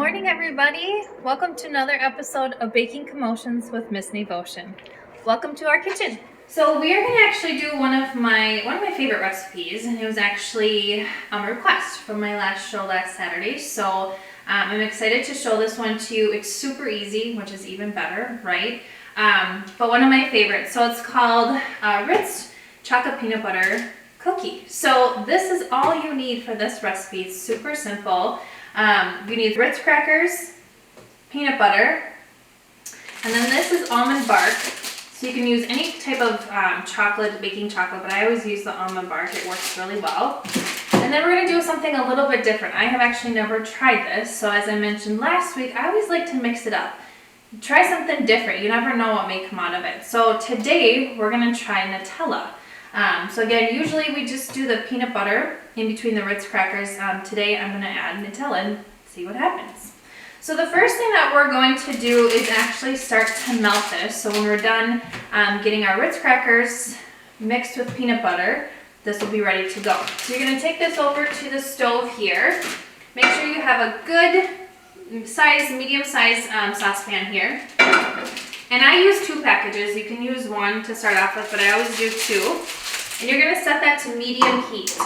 morning, everybody. Welcome to another episode of Baking Commotions with Miss Nevotion. Welcome to our kitchen. So we are going to actually do one of my favorite recipes, and it was actually a request from my last show last Saturday. So I'm excited to show this one to you. It's super easy, which is even better, right? But one of my favorites. So it's called Ritz Chocolate Peanut Butter Cookie. So this is all you need for this recipe. It's super simple. You need Ritz crackers, peanut butter, and then this is almond bark. So you can use any type of chocolate, baking chocolate, but I always use the almond bark. It works really well. And then we're going to do something a little bit different. I have actually never tried this. So as I mentioned last week, I always like to mix it up. Try something different. You never know what may come out of it. So today we're going to try Nutella. So again, usually we just do the peanut butter in between the Ritz crackers. Today I'm going to add Nutella and see what happens. So the first thing that we're going to do is actually start to melt this. So when we're done getting our Ritz crackers mixed with peanut butter, this will be ready to go. So you're going to take this over to the stove here. Make sure you have a good size, medium size saucepan here. And I use 2 packages. You can use 1 to start off with, but I always do 2. And you're going to set that to medium heat.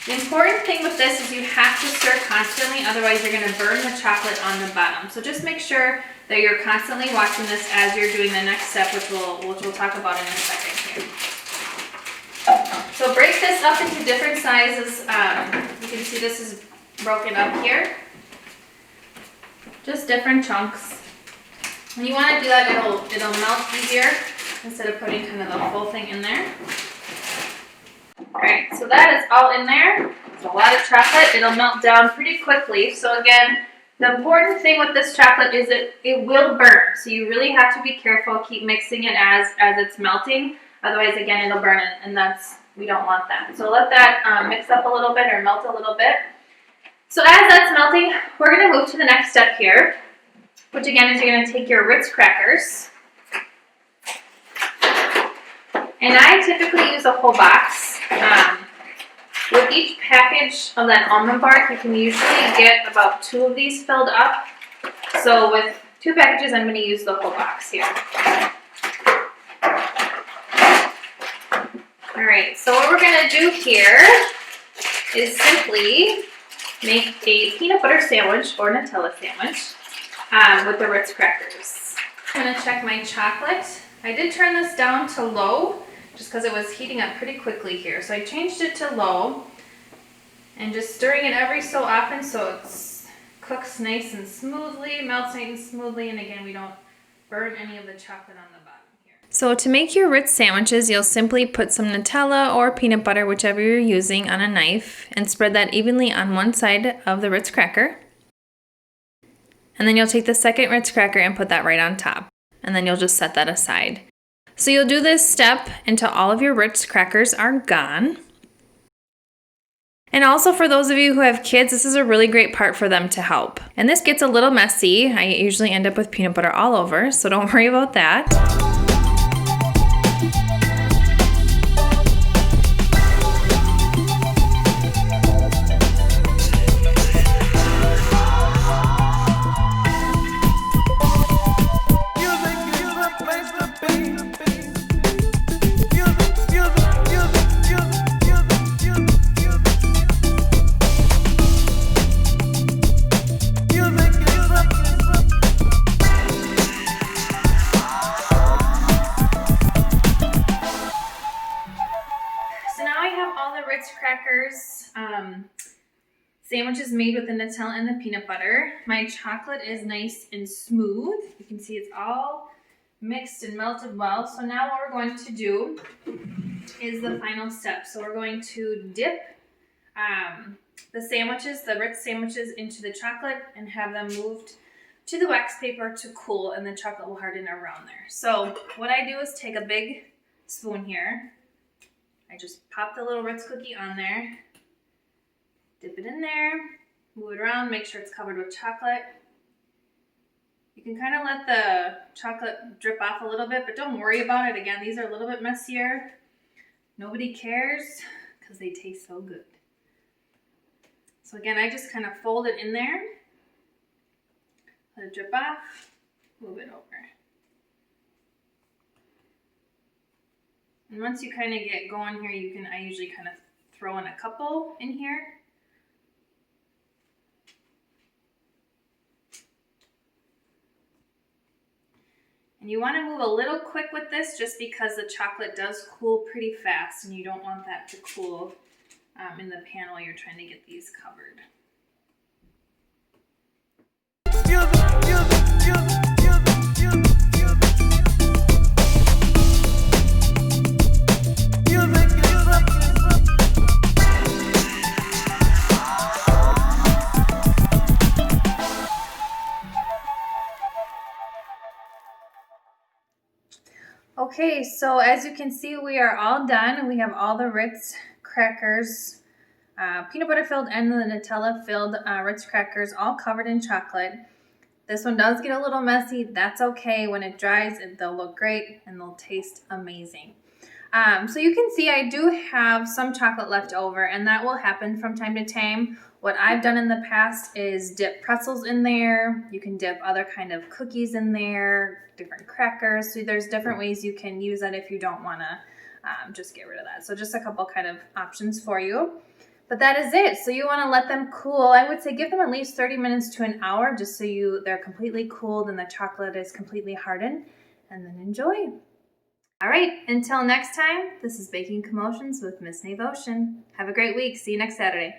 The important thing with this is you have to stir constantly, otherwise you're going to burn the chocolate on the bottom. So just make sure that you're constantly watching this as you're doing the next step, which we'll talk about in a second here. So break this up into different sizes. You can see this is broken up here. Just different chunks. When you want to do that, it'll melt easier instead of putting kind of the whole thing in there. Alright, so that is all in there. It's a lot of chocolate. It'll melt down pretty quickly. So again, the important thing with this chocolate is it will burn. So you really have to be careful. Keep mixing it as it's melting. Otherwise, again, it'll burn it, and we don't want that. So let that mix up a little bit or melt a little bit. So as that's melting, we're going to move to the next step here, which again is you're going to take your Ritz crackers. And I typically use a whole box. With each package of that almond bark, you can usually get about 2 of these filled up. So with 2 packages, I'm going to use the whole box here. Alright, so what we're going to do here is simply make a peanut butter sandwich or Nutella sandwich with the Ritz crackers. I'm going to check my chocolate. I did turn this down to low just because it was heating up pretty quickly here. So I changed it to low and just stirring it every so often so it cooks nice and smoothly, melts nice and smoothly, and again, we don't burn any of the chocolate on the bottom here. So to make your Ritz sandwiches, you'll simply put some Nutella or peanut butter, whichever you're using, on a knife and spread that evenly on one side of the Ritz cracker. And then you'll take the second Ritz cracker and put that right on top. And then you'll just set that aside. So you'll do this step until all of your Ritz crackers are gone. And also for those of you who have kids, this is a really great part for them to help. And this gets a little messy. I usually end up with peanut butter all over, so don't worry about that. Crackers sandwiches made with the Nutella and the peanut butter. My chocolate is nice and smooth. You can see it's all mixed and melted well. So now what we're going to do is the final step. So we're going to dip the Ritz sandwiches into the chocolate and have them moved to the wax paper to cool, and the chocolate will harden around there. So what I do is take a big spoon here. I just pop the little Ritz cookie on there, dip it in there, move it around, make sure it's covered with chocolate. You can kind of let the chocolate drip off a little bit, but don't worry about it. Again, these are a little bit messier. Nobody cares because they taste so good. So again, I just kind of fold it in there, let it drip off, move it over. And once you kind of get going here, I usually kind of throw in a couple in here. And you want to move a little quick with this just because the chocolate does cool pretty fast and you don't want that to cool in the pan while you're trying to get these covered. Okay, so as you can see, we are all done. We have all the Ritz crackers, peanut butter filled and the Nutella filled Ritz crackers all covered in chocolate. This one does get a little messy. That's okay. When it dries, they'll look great and they'll taste amazing. So you can see I do have some chocolate left over, and that will happen from time to time. What I've done in the past is dip pretzels in there. You can dip other kind of cookies in there, different crackers. So there's different ways you can use that if you don't want to just get rid of that. So just a couple kind of options for you. But that is it. So you want to let them cool. I would say give them at least 30 minutes to an hour just so they're completely cooled and the chocolate is completely hardened, and then enjoy. All right, until next time, this is Baking Commotions with Miss Nevotion. Have a great week. See you next Saturday.